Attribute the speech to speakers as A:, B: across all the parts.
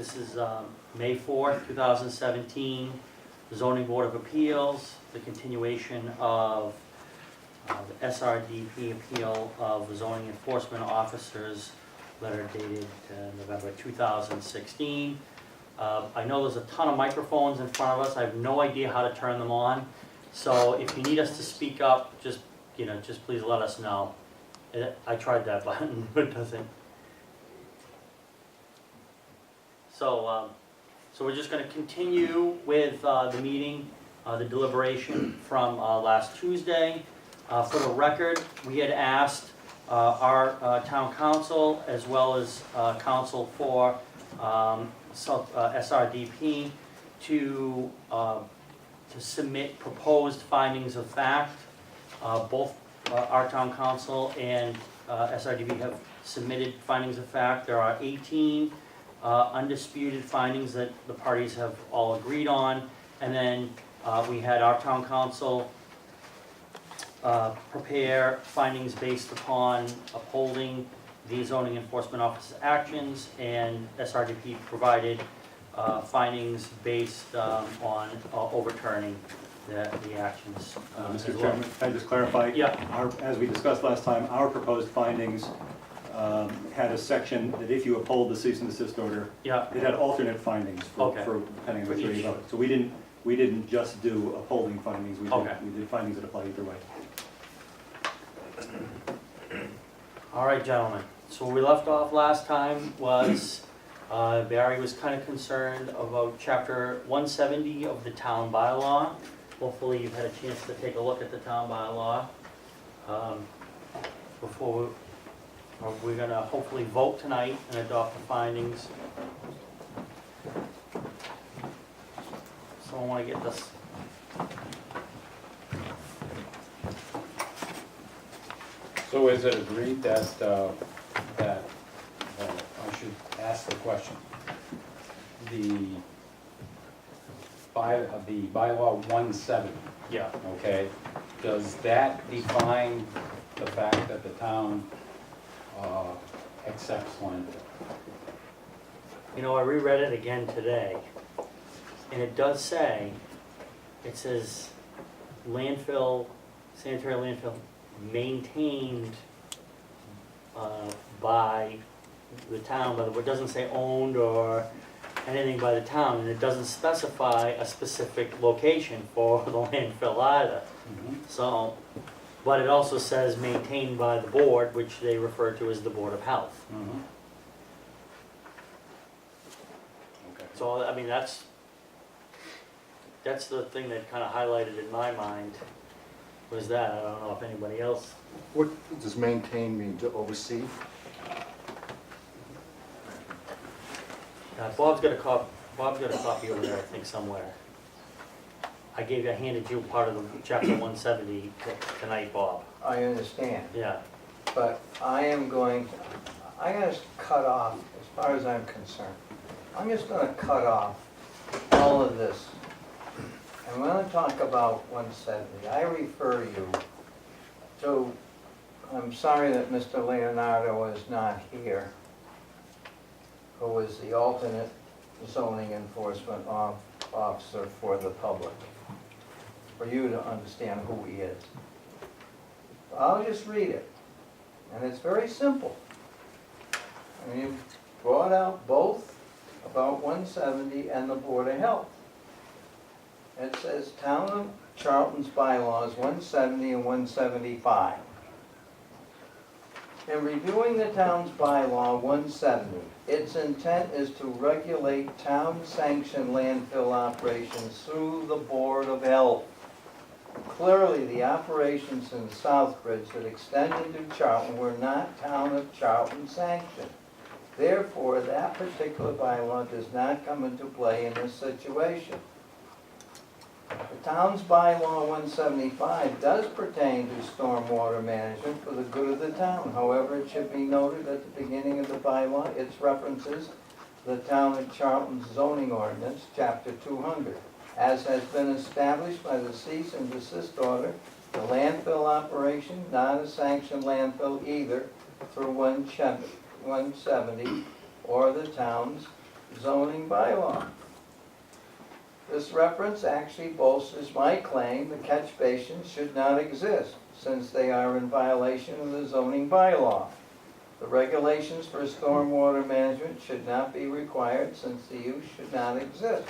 A: This is May 4th, 2017, Zoning Board of Appeals, the continuation of the SRDP appeal of the zoning enforcement officer's letter dated November 2016. I know there's a ton of microphones in front of us. I have no idea how to turn them on. So if you need us to speak up, just please let us know. I tried that button, but it doesn't. So we're just going to continue with the meeting, the deliberation from last Tuesday. For the record, we had asked our town council as well as council for SRDP to submit proposed findings of fact. Both our town council and SRDP have submitted findings of fact. There are 18 undisputed findings that the parties have all agreed on, and then we had our town council prepare findings based upon upholding the zoning enforcement officer's actions, and SRDP provided findings based on overturning the actions.
B: Mr. Chairman, can I just clarify?
A: Yeah.
B: As we discussed last time, our proposed findings had a section that if you uphold the cease and desist order,
A: Yeah.
B: it had alternate findings for depending on which way you vote. So we didn't just do upholding findings. We did findings that apply either way.
A: All right, gentlemen. So where we left off last time was Barry was kind of concerned about Chapter 170 of the town bylaw. Hopefully you've had a chance to take a look at the town bylaw before we're going to hopefully vote tonight and adopt the findings. So I want to get this.
C: So is it agreed that I should ask the question? The bylaw 170,
A: Yeah.
C: okay, does that define the fact that the town accepts landfill?
A: You know, I reread it again today, and it does say, it says landfill, sanitary landfill maintained by the town, but it doesn't say owned or anything by the town, and it doesn't specify a specific location for the landfill either.
C: Mm-hmm.
A: So, but it also says maintained by the board, which they refer to as the Board of Health.
C: Mm-hmm. Okay.
A: So, I mean, that's the thing that kind of highlighted in my mind, was that. I don't know if anybody else.
D: What does maintain mean, to oversee?
A: Bob's got a copy over there, I think, somewhere. I handed you part of the Chapter 170 tonight, Bob.
E: I understand,
A: Yeah.
E: but I'm going to cut off, as far as I'm concerned, I'm just going to cut off all of this. And when I talk about 170, I refer you to, I'm sorry that Mr. Leonardo is not here, who is the alternate zoning enforcement officer for the public, for you to understand who he is. I'll just read it, and it's very simple. And you brought out both about 170 and the Board of Health. It says Town of Charlton's bylaws 170 and 175. In reviewing the town's bylaw 170, its intent is to regulate town-sanctioned landfill operations through the Board of Health. Clearly, the operations in Southbridge that extended to Charlton were not Town of Charlton sanctioned. Therefore, that particular bylaw does not come into play in this situation. The town's bylaw 175 does pertain to stormwater management for the good of the town. However, it should be noted at the beginning of the bylaw, its references the Town of Charlton's zoning ordinance, Chapter 200. As has been established by the cease and desist order, the landfill operation, not a sanctioned landfill either, through 170 or the town's zoning bylaw. This reference actually bolsters my claim the catch basins should not exist, since they are in violation of the zoning bylaw. The regulations for stormwater management should not be required, since the use should not exist.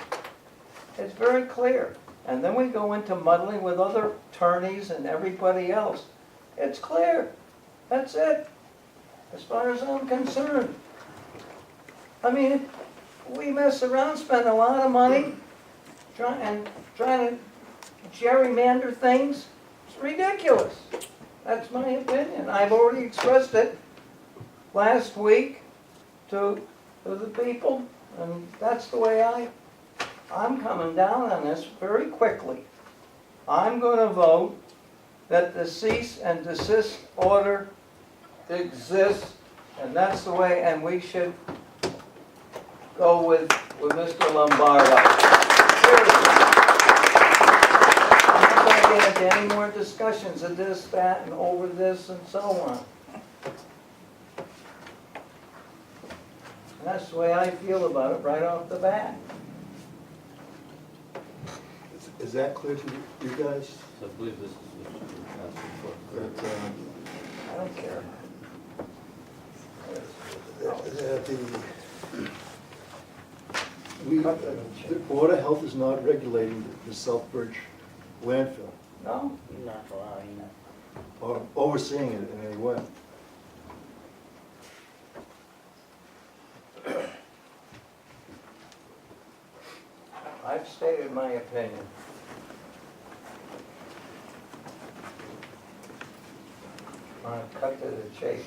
E: It's very clear. And then we go into muddling with other attorneys and everybody else. It's clear. That's it, as far as I'm concerned. I mean, we mess around, spend a lot of money, trying to gerrymander things. It's ridiculous. That's my opinion. I've already expressed it last week to the people, and that's the way I'm coming down on this very quickly. I'm going to vote that the cease and desist order exists, and that's the way, and we should go with Mr. Lombardo. Seriously. I'm not going to get into any more discussions of this, that, and over this, and so on. And that's the way I feel about it right off the bat.
D: Is that clear to you guys?
C: So I believe this is what you're asking for.
D: That,
E: I don't care.
D: the Board of Health is not regulating the Southbridge landfill
E: No?
A: Not allowing that.
D: or overseeing it in any way.
E: I've stated my opinion. I'm gonna cut to the chase.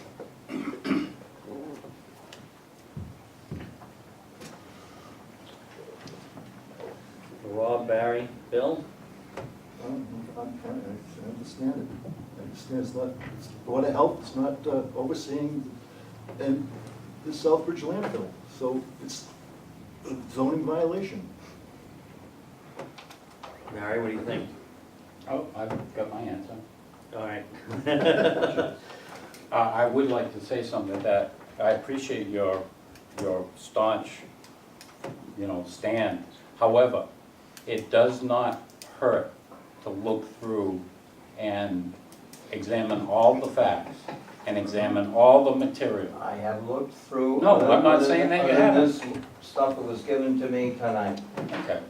A: Rob, Barry, Bill?
D: I understand it. I understand it's not, it's the Board of Health is not overseeing and the Southbridge landfill. So it's a zoning violation.
A: Barry, what do you think?
C: Oh, I've got my answer.
A: All right.
C: I would like to say something that I appreciate your staunch, stand. However, it does not hurt to look through and examine all the facts and examine all the material.
E: I have looked through.
C: No, I'm not saying that you haven't.
E: This stuff that was given to me tonight.
C: Okay.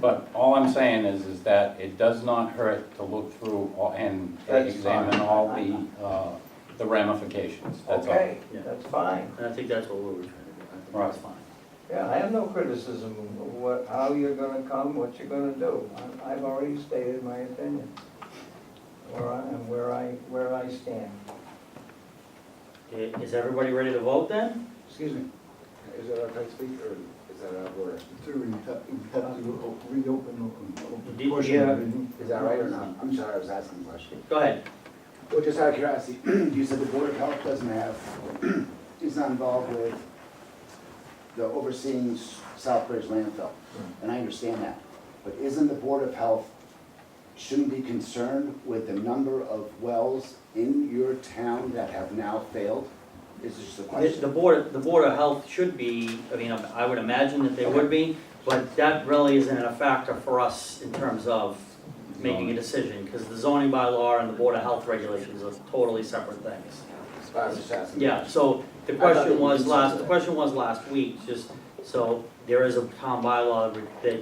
C: But all I'm saying is that it does not hurt to look through and
E: That's
C: examine
E: fine.
C: all the ramifications, that's all.
E: Okay,
A: Yeah.
E: that's fine.
A: And I think that's what we were trying to do. I think
C: Right.
A: that's fine.
E: Yeah, I have no criticism of how you're gonna come, what you're gonna do. I've already stated my opinion. Where I stand.
A: Is everybody ready to vote then?
F: Excuse me, is that okay to speak, or is that out of order?
D: We have to reopen the
A: Did-
D: portion
E: yeah.
D: of the meeting.
F: Is that right or not? I'm sorry, I was asking a question.
A: Go ahead.
F: Well, just out of curiosity, you said the Board of Health doesn't have, is not involved with the overseeing Southbridge landfill, and I understand that. But isn't the Board of Health, shouldn't be concerned with the number of wells in your town that have now failed? Is this just a
A: The
F: question?
A: Board of Health should be, I mean, I would imagine that they would be, but that really isn't a factor for us in terms of making a decision, because the zoning bylaw and the Board of Health regulations are totally separate things.
F: I was just asking.
A: Yeah, so the
F: I thought
A: question
F: it
A: was
F: was
A: last,
F: consistent.
A: the question was last week, just, so there is a town bylaw that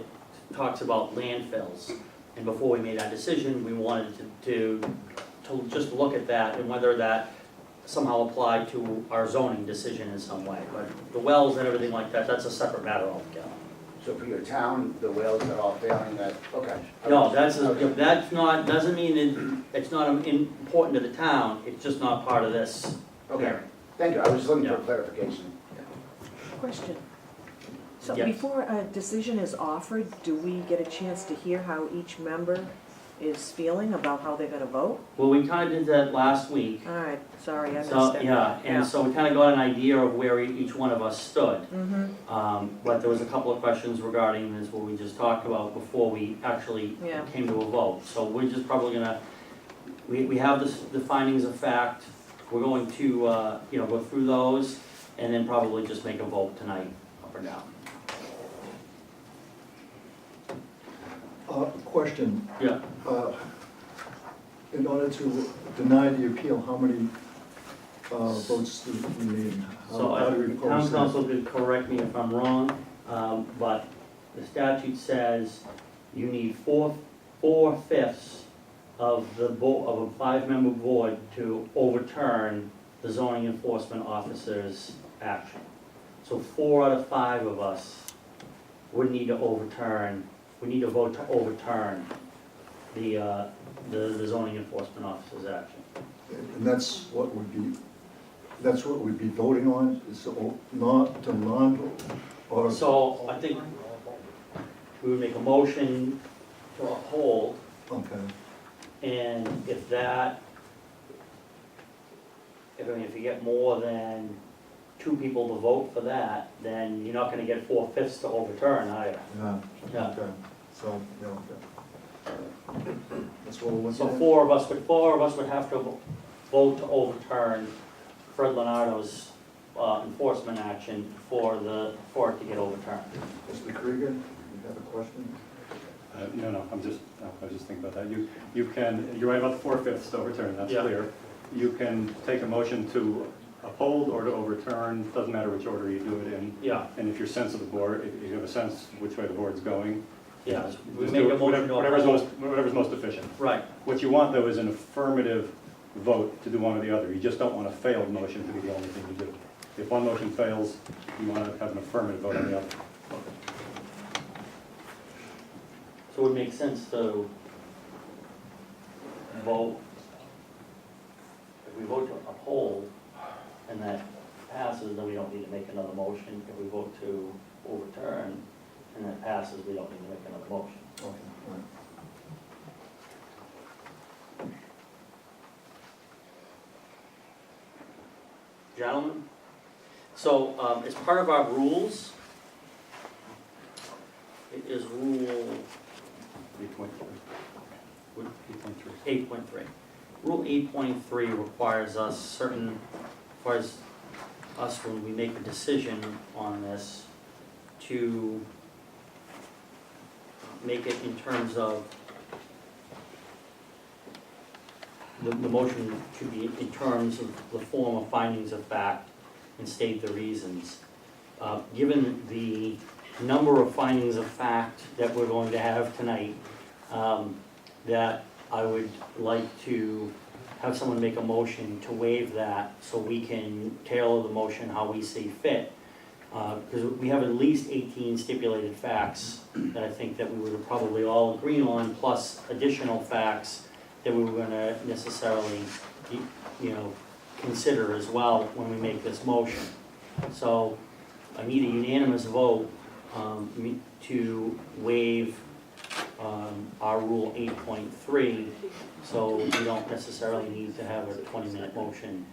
A: talks about landfills. And before we made our decision, we wanted to just look at that and whether that somehow applied to our zoning decision in some way. But the wells and everything like that, that's a separate matter altogether.
F: So for your town, the wells are all failing that, okay.
A: No, that's
F: Okay.
A: not, doesn't mean it's not important to the town, it's just not part of this
F: Okay,
A: hearing.
F: thank you, I was just looking for
A: Yeah.
F: clarification.
G: Question. So
A: Yes.
G: before a decision is offered, do we get a chance to hear how each member is feeling about how they're gonna vote?
A: Well, we kind of did that last week.
G: All right, sorry, I missed
A: So,
G: it.
A: yeah, and so we kind of got an idea of where each one of us stood.
G: Mm-hmm,
A: But there was a couple of questions regarding this, what we just talked about before we actually
G: yeah,
A: came to a vote. So we're just probably gonna, we have the findings of fact, we're going to, go through those, and then probably just make a vote tonight, up or down.
D: question.
A: Yeah.
D: In order to deny the appeal, how many votes do we need?
A: So
D: How do we
A: town
D: post that?
A: council could correct me if I'm wrong, but the statute says you need four-fifths of of a five-member board to overturn the zoning enforcement officer's action. So 4 out of 5 of us would need to vote to overturn the zoning enforcement officer's action.
D: And that's what we'd be voting on, so not to non, or?
A: So I think we would make a motion to uphold,
D: Okay,
A: and if you get more than 2 people to vote for that, then you're not gonna get 4/5 to overturn either.
D: yeah,
A: Yeah.
D: okay, so, yeah, okay. That's what we're
A: So
D: looking at?
A: 4 of us would have to vote to overturn Fred Leonardo's enforcement action for it to get overturned.
D: Mr. Krieger, you have a question?
B: No, I was just thinking about that. You're right about the 4/5 to overturn, that's
A: Yeah.
B: clear. You can take a motion to uphold or to overturn, doesn't matter which order you do it in.
A: Yeah,
B: And if you're sense of the board, if you have a sense which way the board's going.
A: yeah, we
B: just
A: make
B: do
A: a
B: it,
A: motion to
B: whatever's
A: uphold.
B: whatever's most efficient.
A: Right,
B: What you want, though, is an affirmative vote to do one or the other. You just don't want a failed motion to be the only thing you do. If one motion fails, you want to have an affirmative vote on the other.
A: so it would make sense to vote, if we vote to uphold and that passes, then we don't need to make another motion. If we vote to overturn and that passes, we don't need to make another motion.
D: Okay, all right.
A: Gentlemen, so as part of our rules, it is rule
B: 8.3.
A: 8.3. Rule 8.3 requires us when we make a decision on this, to make it in terms of, the motion should be in terms of the form of findings of fact and state the reasons. Given the number of findings of fact that we're going to have tonight, that I would like to have someone make a motion to waive that so we can tailor the motion how we see fit. Because we have at least 18 stipulated facts that I think that we would probably all agree on, plus additional facts that we were gonna necessarily, consider as well when we make this motion. So I need a unanimous vote to waive our rule 8.3, so we don't necessarily need to have a 20-minute motion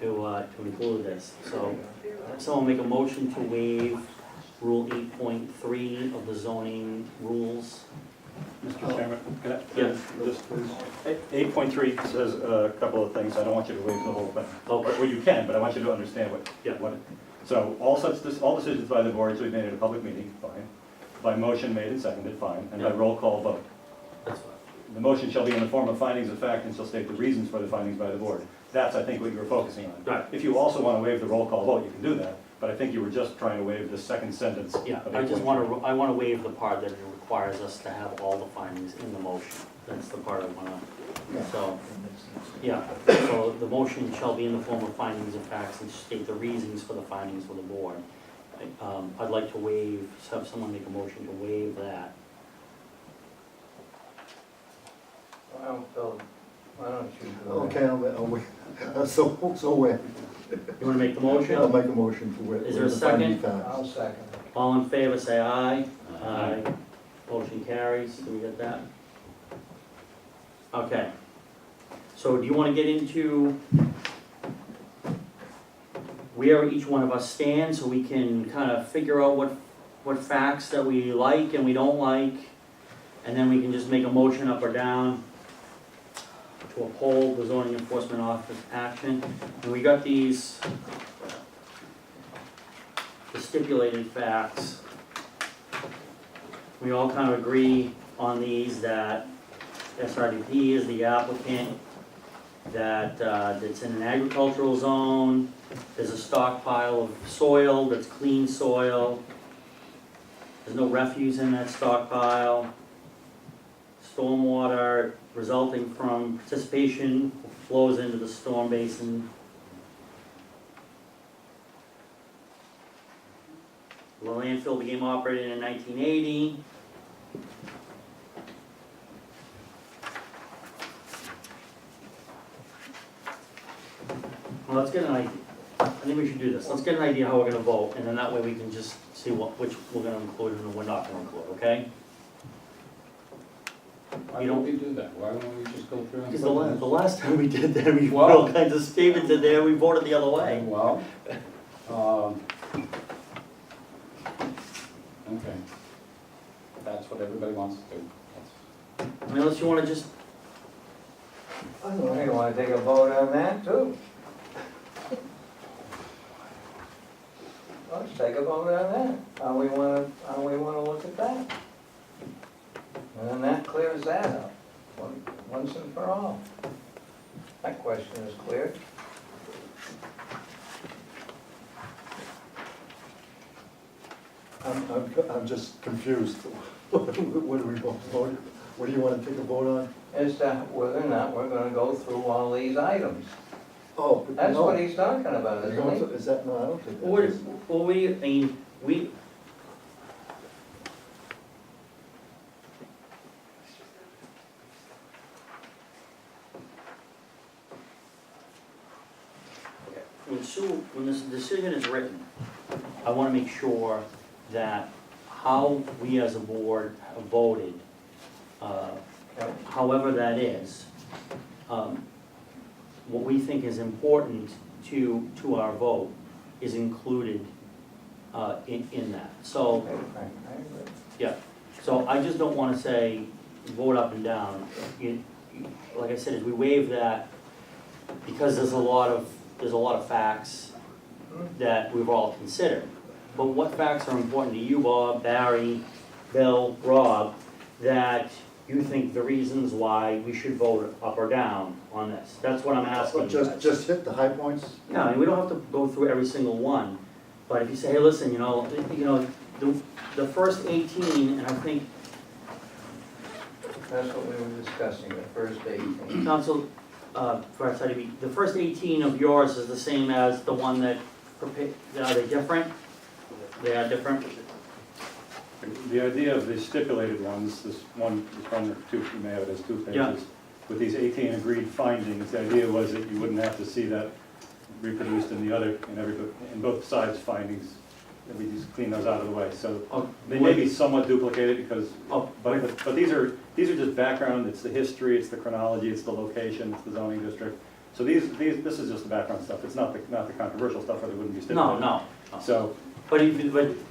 A: to include this. So someone make a motion to waive rule 8.3 of the zoning rules.
B: Mr. Chairman, can I,
A: Yeah.
B: just, 8.3 says a couple of things. I don't want you to waive the whole thing.
A: Okay.
B: Well, you can, but I want you to understand
A: Yeah.
B: So all decisions by the board to be made at a public meeting, fine. By motion made and seconded, fine. And by
A: Yeah.
B: roll call vote.
A: That's fine.
B: The motion shall be in the form of findings of fact and shall state the reasons for the findings by the board. That's, I think, what you were focusing on.
A: Right.
B: If you also want to waive the roll call vote, you can do that, but I think you were just trying to waive the second sentence.
A: Yeah,
B: of
A: I just
B: 8.3.
A: I wanna waive the part that it requires us to have all the findings in the motion. That's the part I wanna, so, yeah. So the motion shall be in the form of findings of facts and state the reasons for the findings for the board. I'd like to have someone make a motion to waive that.
E: Well, Bill, why don't you do that?
D: Okay, I'll wait, so wait.
A: You wanna make the
D: I'll
A: motion?
D: make a motion to wait.
A: Is there a
D: the finding
A: second?
D: facts.
E: I'll second it.
A: All in favor, say aye. Aye. Motion carries, do we get that? Okay. So do you wanna get into where each one of us stands, so we can kind of figure out what facts that we like and we don't like, and then we can just make a motion up or down to uphold the zoning enforcement office action? And we got these, the stipulated facts. We all kind of agree on these that SRDP is the applicant, that it's in an agricultural zone, there's a stockpile of soil that's clean soil, there's no refuse in that stockpile, stormwater resulting from participation flows into the storm basin. The landfill became operated in 1980. Well, let's get an idea. I think we should do this. Let's get an idea how we're gonna vote, and then that way we can just see which we're gonna include and we're not gonna include, okay?
C: Why don't we do that? Why don't we just go through and?
A: Because
C: put
A: the last time we did that, we put
C: Well-
A: all kinds of statements in there, we voted the other
C: Okay,
A: way.
C: well, okay. That's what everybody wants to do.
A: I mean, unless you wanna just,
E: I don't know, you wanna take a vote on that too? Let's take a vote on that, how we wanna look at that. And then that clears that up, once and for all. That question is clear.
D: I'm just confused. What do we vote? What do you want to take a vote on?
E: As to whether or not we're gonna go through all these items.
D: Oh, but
E: That's
D: no.
E: what he's talking about,
D: You're
E: isn't
D: going
E: he?
D: to- Is that, no, I don't think that
A: what,
D: is.
A: what we, I mean, we, when Sue, when this decision is written, I wanna make sure that how we as a board have voted, however that is, what we think is important to our vote is included in that. So,
E: Okay, Frank, I agree.
A: yeah, so I just don't wanna say vote up and down. Like I said, is we waive that because there's a lot of facts that we've all considered. But what facts are important to you, Bob, Barry, Bill, Rob, that you think the reasons why we should vote up or down on this? That's what I'm asking you guys.
D: Just hit the high points?
A: Yeah, I mean, we don't have to go through every single one, but if you say, hey, listen, the first 18, and I think
E: That's what we were discussing, the first 18.
A: Council, for SIDB, the first 18 of yours is the same as the one that, are they different? They are different?
B: The idea of the stipulated ones, this one or two, you may have it as 2
A: Yeah.
B: pages, with these 18 agreed findings, the idea was that you wouldn't have to see that reproduced in the other, in both sides' findings, that we just clean those out of the way. So
A: Oh,
B: they may be somewhat duplicated because,
A: Oh,
B: but these are just background, it's the history, it's the chronology, it's the location, it's the zoning district. So this is just the background stuff, it's not the controversial stuff, or they wouldn't be stipulated.
A: no.
B: So,
A: But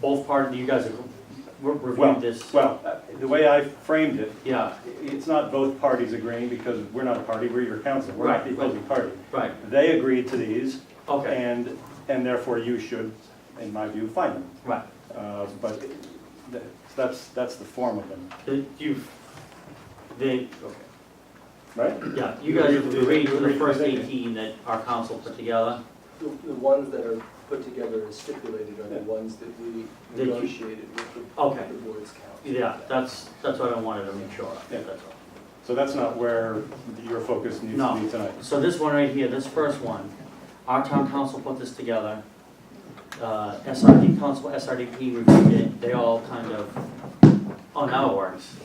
A: both parties, you guys have
B: well,
A: reviewed this?
B: the way I framed it,
A: Yeah,
B: it's not both parties agreeing, because we're not a party, we're your council, we're not the
A: Right, right.
B: opposing party.
A: right,
B: They agreed to these,
A: okay,
B: and therefore you should, in my view, find them.
A: right.
B: But that's the form of them,
A: Okay.
B: right?
A: Yeah, you guys have agreed to the first 18 that our council put together?
H: The ones that are put together and stipulated are the ones that we
A: That you-
H: negotiated with
A: Okay.
H: the board's council.
A: Yeah, that's what I wanted to make sure of,
B: Yeah.
A: that's all.
B: So that's not where your focus needs to be tonight.
A: So this one right here, this first one, our town council put this together. SRD council, SRDP reviewed it, they all kind of, oh, now it works.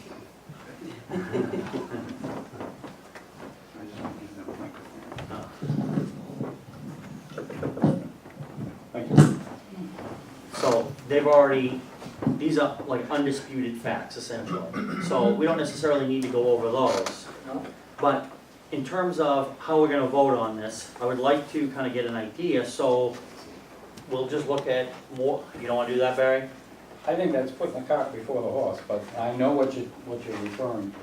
B: Thank you.
A: So they've already, these are like undisputed facts essentially. So we don't necessarily need to go over those.
E: No?
A: But in terms of how we're gonna vote on this, I would like to kind of get an idea, so we'll just look at more, you don't wanna do that, Barry?
C: I think that's putting the cart before the horse, but I know what you're referring to.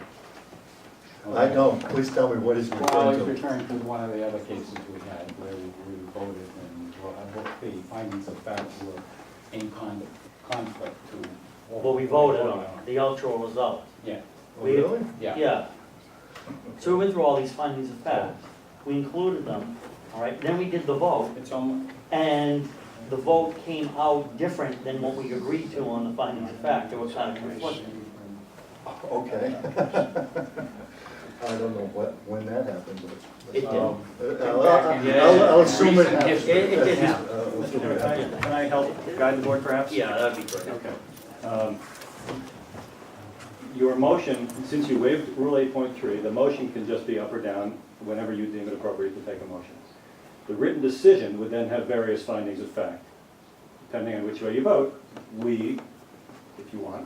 D: I don't, please tell me what he's
C: Well, he's
D: referring to.
C: referring to one of the other cases we had where we voted and the findings of fact were in conflict to. what
A: What we voted on,
C: on.
A: the ultra result.
C: Yeah,
D: Oh, really?
C: Yeah.
A: Yeah. So we went through all these findings of fact, we included them, all right, then we did the vote,
C: It's almost,
A: and the vote came out different than what we agreed to on the findings of fact, they were kind of conflicting.
D: Okay. I don't know when that happened, but.
A: It did.
D: I'll assume it happened.
A: It did happen.
B: Can I help guide the board perhaps?
A: Yeah, that'd be great.
B: Okay. Your motion, since you waived Rule 8.3, the motion can just be up or down whenever you deem it appropriate to take a motion. The written decision would then have various findings of fact. Depending on which way you vote, we, if you want,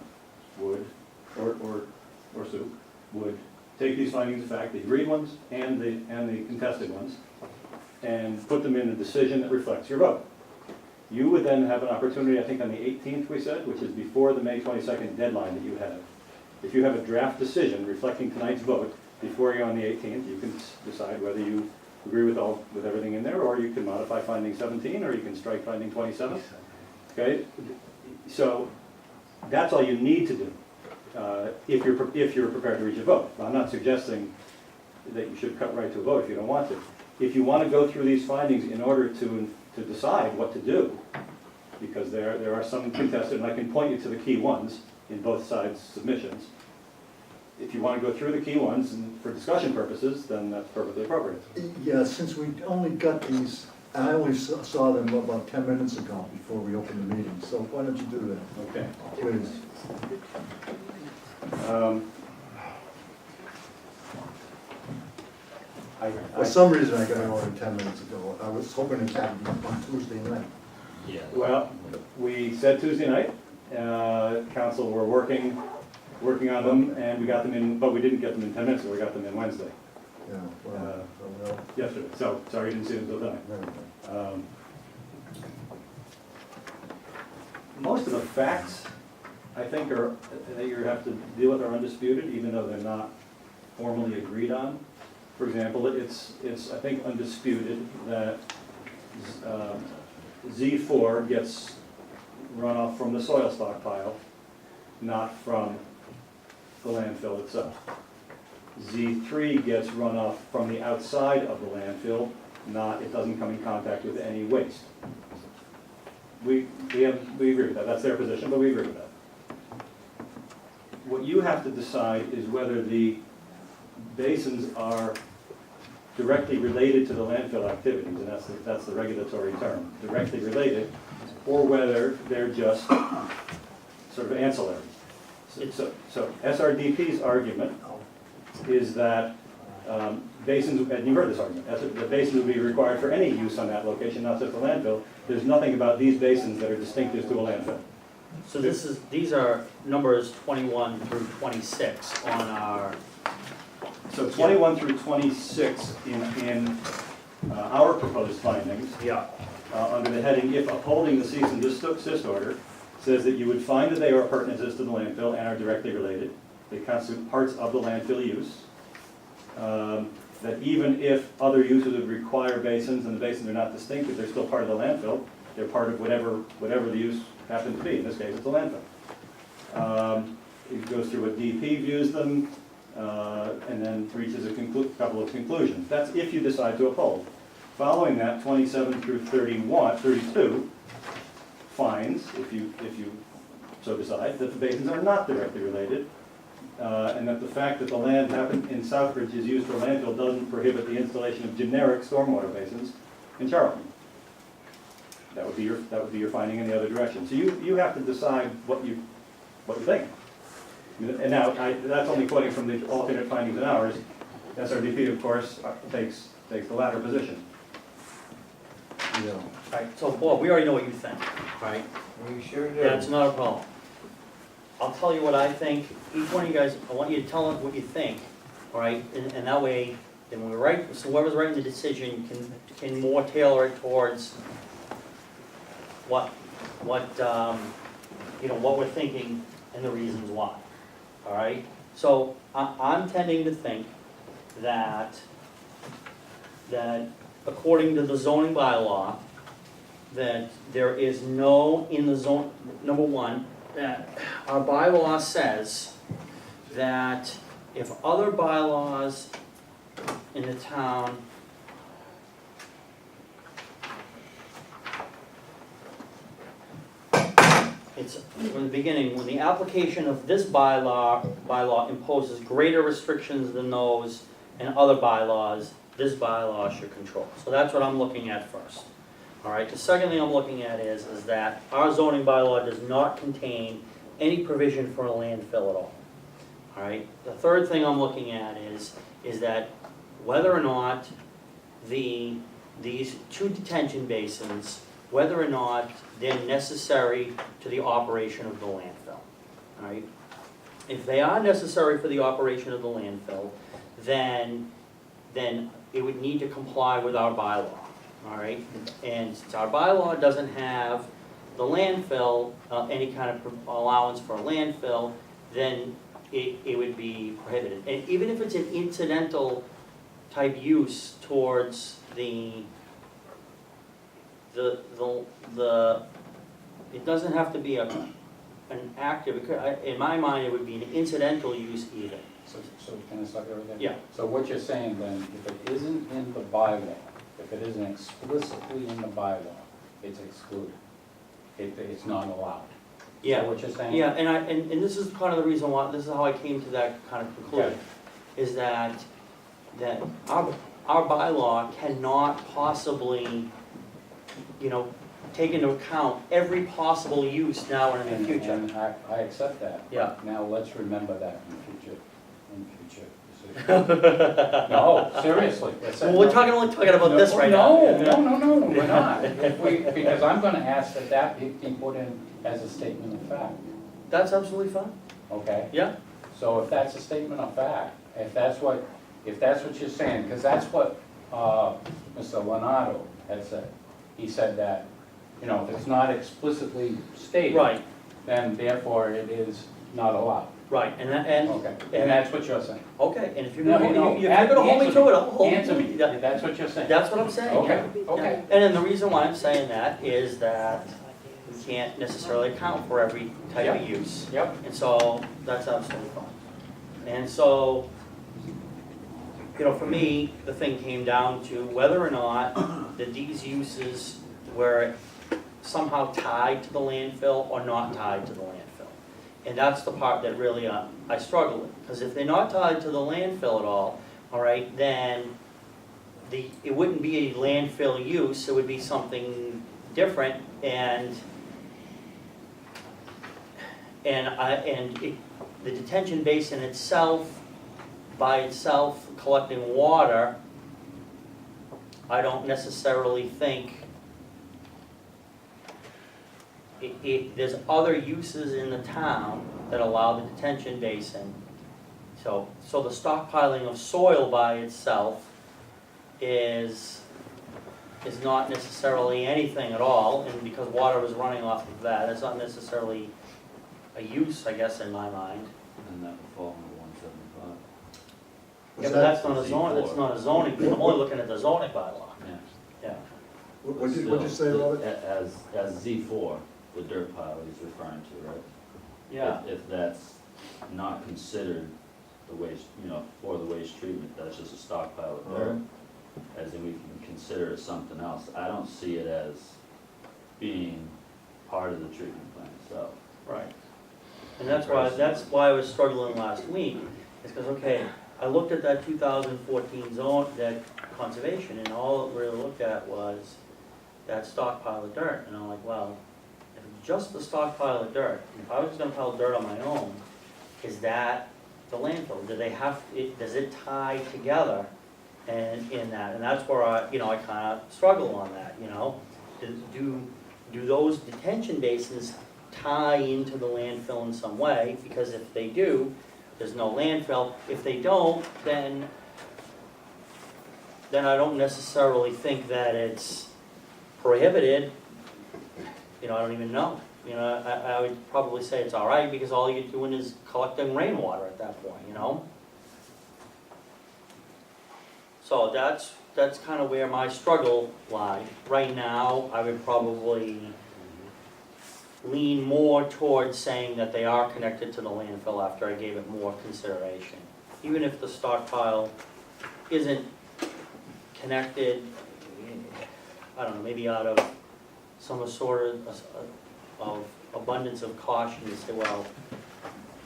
B: would, or Sue, would take these findings of fact, the agreed ones and the contested ones, and put them in a decision that reflects your vote. You would then have an opportunity, I think on the 18th we said, which is before the May 22nd deadline that you have. If you have a draft decision reflecting tonight's vote before you're on the 18th, you can decide whether you agree with everything in there, or you can modify finding 17, or you can strike finding 27. Okay, so that's all you need to do if you're prepared to reach a vote. I'm not suggesting that you should cut right to a vote if you don't want to. If you want to go through these findings in order to decide what to do, because there are some contested, and I can point you to the key ones in both sides' submissions. If you want to go through the key ones and for discussion purposes, then that's perfectly appropriate.
D: Yeah, since we only got these, I only saw them about 10 minutes ago before we opened the meeting, so why don't you do that,
B: Okay.
D: please? For some reason, I got an order 10 minutes ago. I was hoping it happened on Tuesday night.
B: Well, we said Tuesday night, council were working on them, and we got them in, but we didn't get them in 10 minutes, so we got them in Wednesday,
D: Yeah, well,
B: yesterday. So, sorry you didn't see them until tonight.
D: well.
B: Most of the facts, I think, are, that you have to deal with are undisputed, even though they're not formally agreed on. For example, it's I think, undisputed that Z4 gets runoff from the soil stockpile, not from the landfill itself. Z3 gets runoff from the outside of the landfill, it doesn't come in contact with any waste. We agree with that, that's their position, but we agree with that. What you have to decide is whether the basins are directly related to the landfill activities, and that's the regulatory term, directly related, or whether they're just sort of ancillary. So SRDP's argument is that basins, and you heard this argument, the basins would be required for any use on that location, not just the landfill. There's nothing about these basins that are distinctive to a landfill.
A: So these are numbers 21 through 26 on our,
B: So 21 through 26 in our proposed findings, under the heading, if upholding the cease and desist order, says that you would find that they are appurtenances to the landfill and are directly related. They constitute parts of the landfill use. That even if other uses would require basins and the basins are not distinctive, they're still part of the landfill. They're part of whatever the use happens to be. In this case, it's a landfill. It goes through what DEP views them, and then reaches a couple of conclusions. That's if you decide to uphold. Following that, 27 through 32 finds, if you so decide, that the basins are not directly related, and that the fact that the land in Southbridge is used for landfill doesn't prohibit the installation of generic stormwater basins in Charlton. That would be your finding in the other direction. So you have to decide what you think. And now, that's only quoting from the alternate findings in ours. SRDP, of course, takes the latter position.
D: Yeah.
A: right, so Bob, we already know what you think, right?
E: We sure do.
A: That's not a problem. I'll tell you what I think, each one of you guys, I want you to tell us what you think, all right? And that way, then when we write, so whoever's writing the decision can more tailor it towards what we're thinking and the reasons why, all right? So I'm tending to think that according to the zoning bylaw, that there is no, in the zone, number one, that our bylaw says that if other bylaws in the town it's, from the beginning, when the application of this bylaw imposes greater restrictions than those in other bylaws, this bylaw should control. So that's what I'm looking at first. All right, the second thing I'm looking at is that our zoning bylaw does not contain any provision for a landfill at all. All right, the third thing I'm looking at is that whether or not these two detention basins, whether or not they're necessary to the operation of the landfill, all right? If they are necessary for the operation of the landfill, then it would need to comply with our bylaw, all right? And since our bylaw doesn't have the landfill, any kind of allowance for a landfill, then it would be prohibited. And even if it's an incidental type use towards it doesn't have to be an active, in my mind, it would be an incidental use even.
C: So can I stop you right there?
A: Yeah.
C: So what you're saying then, if it isn't in the bylaw, if it isn't explicitly in the bylaw, it's excluded. It's not allowed. Is
A: Yeah.
C: that what you're saying?
A: Yeah, and this is kind of the reason why, this is how I came to that kind of conclusion, is that our bylaw cannot possibly, take into account every possible use now and in the future.
C: And I accept that.
A: Yeah.
C: Now, let's remember that in future decisions. No, seriously.
A: Well, we're only talking about this right now.
C: No, we're not. Because I'm gonna ask that be put in as a statement of fact,
A: That's absolutely fine.
C: okay?
A: Yeah,
C: So if that's a statement of fact, if that's what you're saying, because that's what, Mr. Leonardo had said. He said that, if it's not explicitly stated.
A: right,
C: Then therefore it is not allowed.
A: right,
C: Okay, and that's what you're saying.
A: okay, and if you're
C: No,
A: gonna,
C: no,
A: if you're gonna hold me to it, I'll hold you
C: Answer
A: to
C: me,
A: it. Yeah.
C: that's what you're saying.
A: That's what I'm saying,
C: Okay,
A: yeah.
C: okay.
A: And then the reason why I'm saying that is that we can't necessarily account for every type
C: Yep.
A: of use.
C: Yep.
A: And so, that's absolutely fine. And so, for me, the thing came down to whether or not that these uses were somehow tied to the landfill or not tied to the landfill. And that's the part that really I struggle with, because if they're not tied to the landfill at all right, then it wouldn't be a landfill use, it would be something different, and the detention basin itself, by itself, collecting water, I don't necessarily think there's other uses in the town that allow the detention basin. So the stockpiling of soil by itself is not necessarily anything at all, and because water is running off of that, it's not necessarily a use, I guess, in my mind.
I: And that would fall under 175.
A: Yeah, but that's not a zone, it's not a zoning, I'm only looking at the zoning bylaw.
I: Yeah.
A: Yeah.
D: What'd you say, Robert?
I: As Z4, the dirt pile he's referring to, right?
A: Yeah.
I: If that's not considered the waste, for the waste treatment, that's just a stockpile of dirt, as in we can consider it something else. I don't see it as being part of the treatment plant itself.
A: Right. And that's why I was struggling last week, is because, okay, I looked at that 2014 zone, that conservation, and all it really looked at was that stockpile of dirt, and I'm like, well, if it's just the stockpile of dirt, if I was gonna pile dirt on my own, is that the landfill? Does it tie together and in that? And that's where I kinda struggle on that, Do those detention basins tie into the landfill in some way? Because if they do, there's no landfill. If they don't, then I don't necessarily think that it's prohibited. I don't even know. I would probably say it's all right, because all you're doing is collecting rainwater at that point, So that's kind of where my struggle lies. Right now, I would probably lean more towards saying that they are connected to the landfill after I gave it more consideration. Even if the stockpile isn't connected, I don't know, maybe out of some sort of abundance of caution to say, well,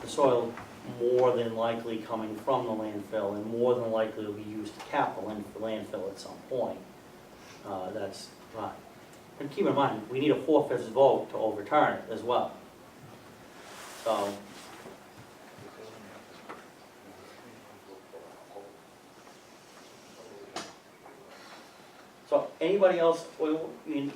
A: the soil more than likely coming from the landfill and more than likely will be used to cap the landfill at some point. That's fine. And keep in mind, we need a 4/5 vote to overturn it as well. So anybody else, well, I mean,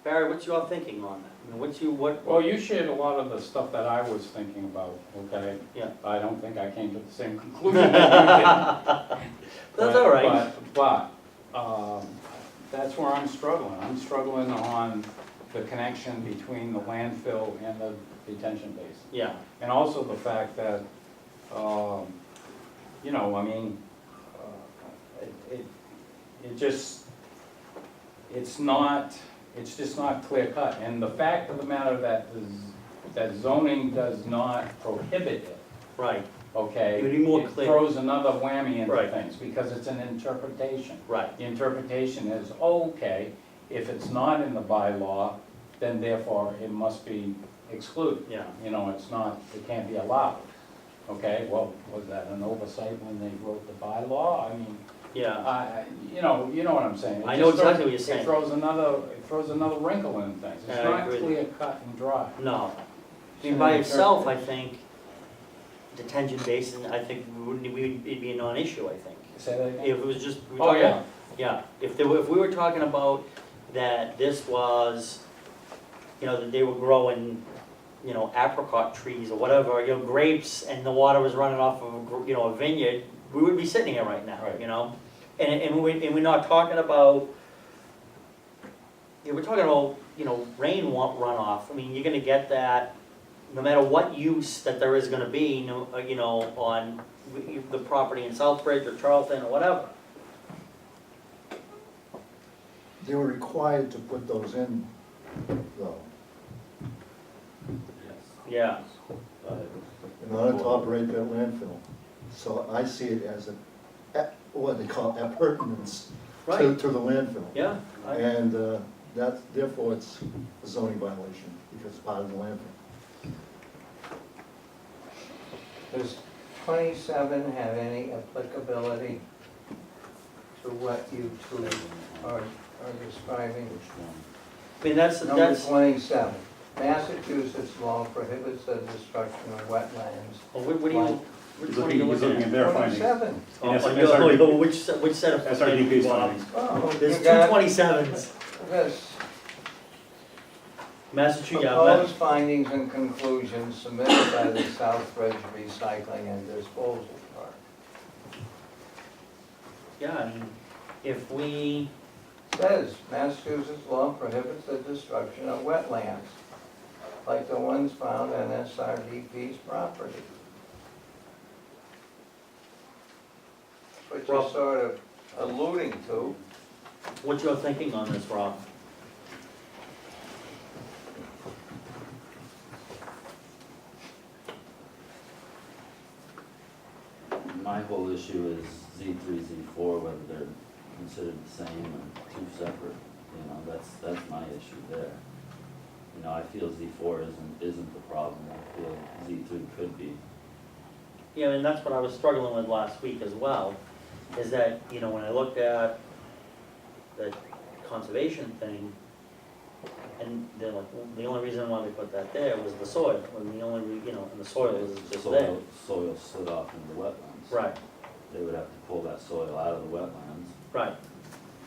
A: Barry, what's your thinking on that? I mean, what?
C: Well, you shared a lot of the stuff that I was thinking about, okay?
A: Yeah.
C: I don't think I came to the same conclusion that you did.
A: That's all right.
C: But, that's where I'm struggling. I'm struggling on the connection between the landfill and the detention basin.
A: Yeah,
C: And also the fact that, you know, I mean, it just, it's just not clear cut. And the fact of the matter that that zoning does not prohibit it,
A: right,
C: okay?
A: It would be more
C: it
A: clear.
C: throws another whammy into
A: Right.
C: things, because it's an interpretation.
A: right,
C: The interpretation is, okay, if it's not in the bylaw, then therefore it must be excluded.
A: yeah.
C: You know, it's not, it can't be allowed. Okay, well, was that an oversight when they wrote the bylaw? I mean,
A: Yeah,
C: you know what I'm saying. It
A: I know
C: just
A: exactly what you're
C: It
A: saying.
C: throws another wrinkle in things. It's
A: I
C: not
A: agree.
C: clear cut and dry.
A: no. I mean,
C: It's
A: by
C: an
A: itself, I
C: interpretation.
A: think, detention basin, I think it'd be a non-issue, I think.
C: Say that again?
A: If it was just,
C: Oh, yeah.
A: yeah, if we were talking about that this was, you know, that they were growing, you know, apricot trees or whatever, you know, grapes, and the water was running off of, you know, a vineyard, we would be sitting here right now,
C: Right.
A: you know? And we're not talking about, we're talking about, you know, rain runoff. I mean, you're gonna get that no matter what use that there is gonna be, you know, on the property in Southbridge or Charlton or whatever.
D: They were required to put those in, though,
A: Yeah,
D: in order to operate that landfill. So I see it as what they call appurtenance to
A: right,
D: the landfill.
A: yeah.
D: And therefore it's a zoning violation, because it's part of the landfill.
E: Does 27 have any applicability to what you two are describing?
A: I mean, that's,
E: Number 27, Massachusetts law prohibits the destruction of wetlands.
A: well, what do you, which one are you
B: He's
A: looking
B: looking at
A: at?
B: their findings.
E: 27.
A: Oh,
B: Yes,
A: which set of?
B: SRDP's findings.
E: Oh,
A: There's
E: you got
A: 227s.
E: this.
A: Massachusetts, yeah,
E: Proposed findings and conclusions submitted by the Southbridge Recycling and Disposal Park.
A: yeah, I mean, if we,
E: Says Massachusetts law prohibits the destruction of wetlands, like the ones found on SRDP's property. Which
A: Rob.
E: you're sort of alluding to.
A: what's your thinking on this, Rob?
I: My whole issue is Z3, Z4, whether they're considered the same or two separate, you know, that's my issue there. You know, I feel Z4 isn't the problem, I feel Z3 could be.
A: Yeah, and that's what I was struggling with last week as well, is that, you know, when I looked at the conservation thing, and they're like, well, the only reason why they put that there was the soil, and the only, you know, and the soil was just there.
I: Soil slid off into the wetlands.
A: Right,
I: They would have to pull that soil out of the wetlands,
A: right,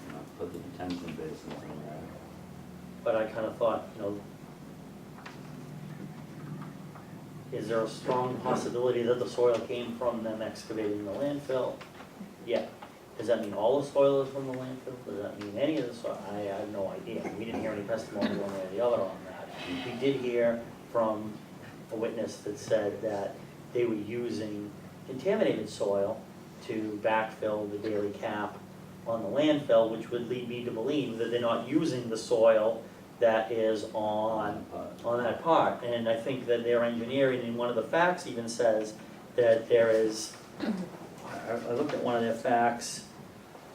I: you know, put the detention basins in there.
A: but I kinda thought, you know, is there a strong possibility that the soil came from them excavating the landfill? Yeah. Does that mean all the soil is from the landfill? Does that mean any of the soil? I have no idea. We didn't hear any testimony one way or the other on that. We did hear from a witness that said that they were using contaminated soil to backfill the daily cap on the landfill, which would lead me to believe that they're not using the soil that is on that part. And I think that their engineering, and one of the facts even says that there is, I looked at one of their facts,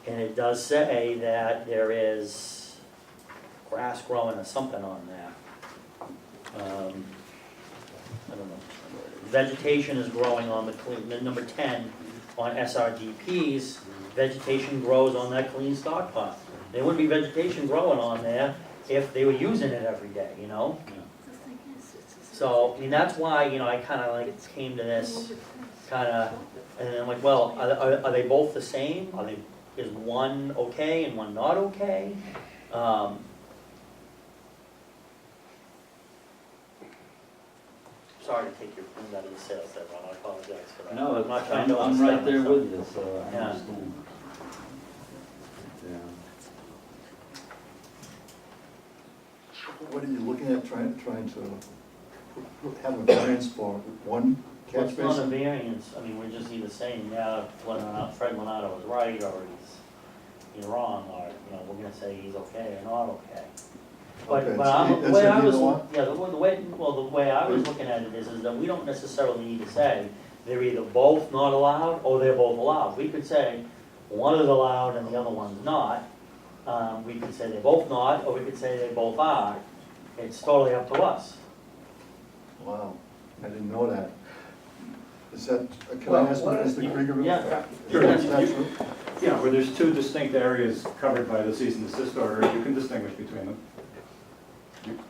A: and it does say that there is grass growing or something on there. I don't know. Vegetation is growing on the clean, number 10, on SRDPs, vegetation grows on that clean stockpile. There wouldn't be vegetation growing on there if they were using it every day, you know? So, I mean, that's why, you know, I kinda like came to this kinda, and I'm like, well, are they both the same? Is one okay and one not okay? Sorry to take your wind out of the sails there, Ron, I apologize for that.
I: No,
A: I'm not trying to
I: I'm right
A: overstep
I: there
A: myself.
I: with you, so I
A: Yeah.
I: understand. Yeah.
D: What are you looking at, trying to have a variance for one
A: Well,
D: catch
A: it's not a
D: basin?
A: variance, I mean, we're just either saying, yeah, Fred Leonardo was right, or he's wrong, or, you know, we're gonna say he's okay or not okay.
D: Okay,
A: But
D: so
A: I'm, the
D: it's
A: way
D: a
A: I was,
D: either one?
A: yeah, the way I was looking at it is that we don't necessarily need to say they're either both not allowed or they're both allowed. We could say one is allowed and the other one's not. We could say they're both not, or we could say they both are. It's totally up to us.
D: Wow, I didn't know that. Is that, can
E: Well,
D: I ask
E: what is-
D: Mr. Krieger?
A: Yeah.
B: Sure.
D: Is that true?
B: Yeah, where there's two distinct areas covered by the cease and desist order, you can distinguish between them.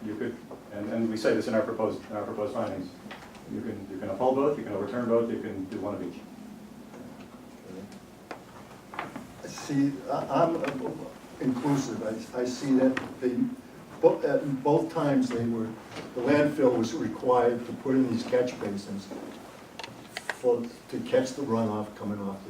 B: You could, and we say this in our proposed findings, you can uphold both, you can overturn both, you can do one of each.
D: See, I'm inclusive, I see that at both times the landfill was required to put in these catch basins to catch the runoff coming off the